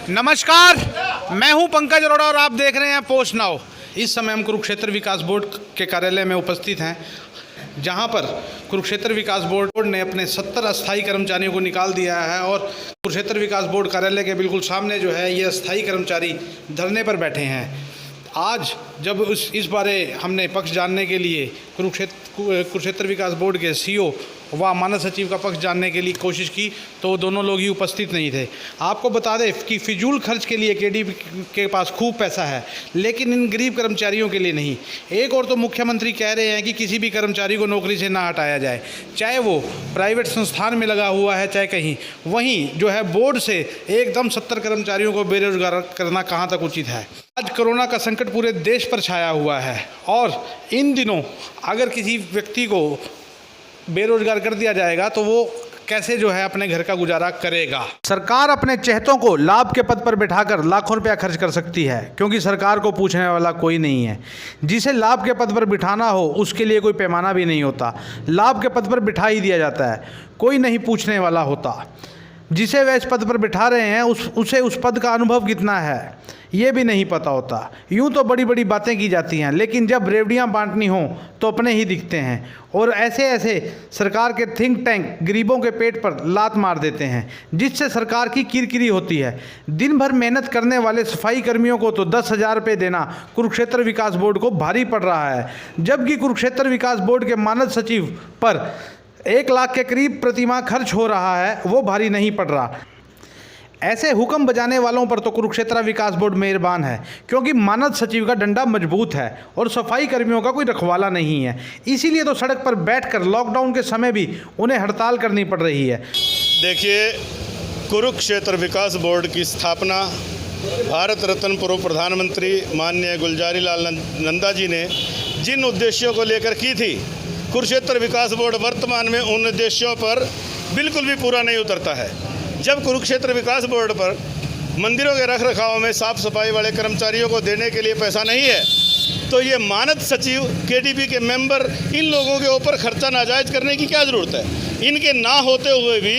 नमस्कार, मैं हूं पंकज अरोड़ा और आप देख रहे हैं पोस्ट नाउ। इस समय हम कुरुक्षेत्र विकास बोर्ड के कार्यालय में उपस्थित हैं, जहां पर कुरुक्षेत्र विकास बोर्ड ने अपने 70 अस्थायी कर्मचारियों को निकाल दिया है और कुरुक्षेत्र विकास बोर्ड कार्यालय के बिल्कुल सामने जो है ये अस्थायी कर्मचारी धरने पर बैठे हैं। आज जब इस बारे हमने पक्ष जानने के लिए कुरुक्षेत्र विकास बोर्ड के सीईओ व मानद सचिव का पक्ष जानने के लिए कोशिश की तो वो दोनों लोग ही उपस्थित नहीं थे। आपको बता दें कि फिजूल खर्च के लिए केडीपी के पास खूब पैसा है, लेकिन इन गरीब कर्मचारियों के लिए नहीं। एक और तो मुख्यमंत्री कह रहे हैं कि किसी भी कर्मचारी को नौकरी से ना हटाया जाए, चाहे वो प्राइवेट संस्थान में लगा हुआ है चाहे कहीं। वहीं जो है बोर्ड से एकदम 70 कर्मचारियों को बेरोजगार करना कहाँ तक उचित है। आज कोरोना का संकट पूरे देश पर छाया हुआ है और इन दिनों अगर किसी व्यक्ति को बेरोजगार कर दिया जाएगा तो वो कैसे जो है अपने घर का गुजारा करेगा। सरकार अपने चहेतों को लाभ के पद पर बिठाकर लाखों रुपया खर्च कर सकती है, क्योंकि सरकार को पूछने वाला कोई नहीं है। जिसे लाभ के पद पर बिठाना हो उसके लिए कोई पैमाना भी नहीं होता, लाभ के पद पर बिठा ही दिया जाता है, कोई नहीं पूछने वाला होता। जिसे वह इस पद पर बिठा रहे हैं उसे उस पद का अनुभव कितना है ये भी नहीं पता होता। यूँ तो बड़ी बड़ी बातें की जाती हैं, लेकिन जब रेवड़ियाँ बांटनी हों तो अपने ही दिखते हैं। और ऐसे ऐसे सरकार के थिंक टैंक गरीबों के पेट पर लात मार देते हैं, जिससे सरकार की किरकिरी होती है। दिन भर मेहनत करने वाले सफाई कर्मियों को तो 10,000 रुपये देना कुरुक्षेत्र विकास बोर्ड को भारी पड़ रहा है, जबकि कुरुक्षेत्र विकास बोर्ड के मानद सचिव पर 1 लाख के करीब प्रतिमाह खर्च हो रहा है, वो भारी नहीं पड़ रहा। ऐसे हुक्म बजाने वालों पर तो कुरुक्षेत्र विकास बोर्ड मेहरबान है, क्योंकि मानद सचिव का डंडा मजबूत है और सफाई कर्मियों का कोई रखवाला नहीं है। इसीलिए तो सड़क पर बैठकर लॉकडाउन के समय भी उन्हें हड़ताल करनी पड़ रही है। देखिए, कुरुक्षेत्र विकास बोर्ड की स्थापना भारत रत्न पूर्व प्रधानमंत्री माननीय गुलजारी लाल नंदा जी ने जिन उद्देश्यों को लेकर की थी, कुरुक्षेत्र विकास बोर्ड वर्तमान में उन उद्देश्यों पर बिल्कुल भी पूरा नहीं उतरता है। जब कुरुक्षेत्र विकास बोर्ड पर मंदिरों के रख रखाव में साफ सफाई वाले कर्मचारियों को देने के लिए पैसा नहीं है, तो ये मानद सचिव केडीपी के मेंबर इन लोगों के ऊपर खर्चा नाजायज़ करने की क्या ज़रूरत है। इनके ना होते हुए भी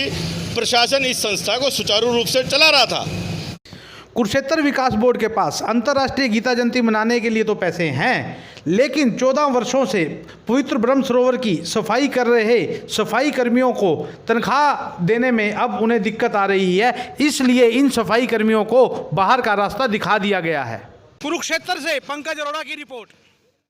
प्रशासन इस संस्था को सुचारू रूप से चला रहा था। कुरुक्षेत्र विकास बोर्ड के पास अंतर्राष्ट्रीय गीता जयंती मनाने के लिए तो पैसे हैं, लेकिन 14 वर्षों से पवित्र ब्रह्म सरोवर की सफाई कर रहे सफाई कर्मियों को तनख्वाह देने में अब उन्हें दिक्कत आ रही है। इसलिए इन सफाई कर्मियों को बाहर का रास्ता दिखा दिया गया है। कुरुक्षेत्र से पंकज अरोड़ा की रिपोर्ट।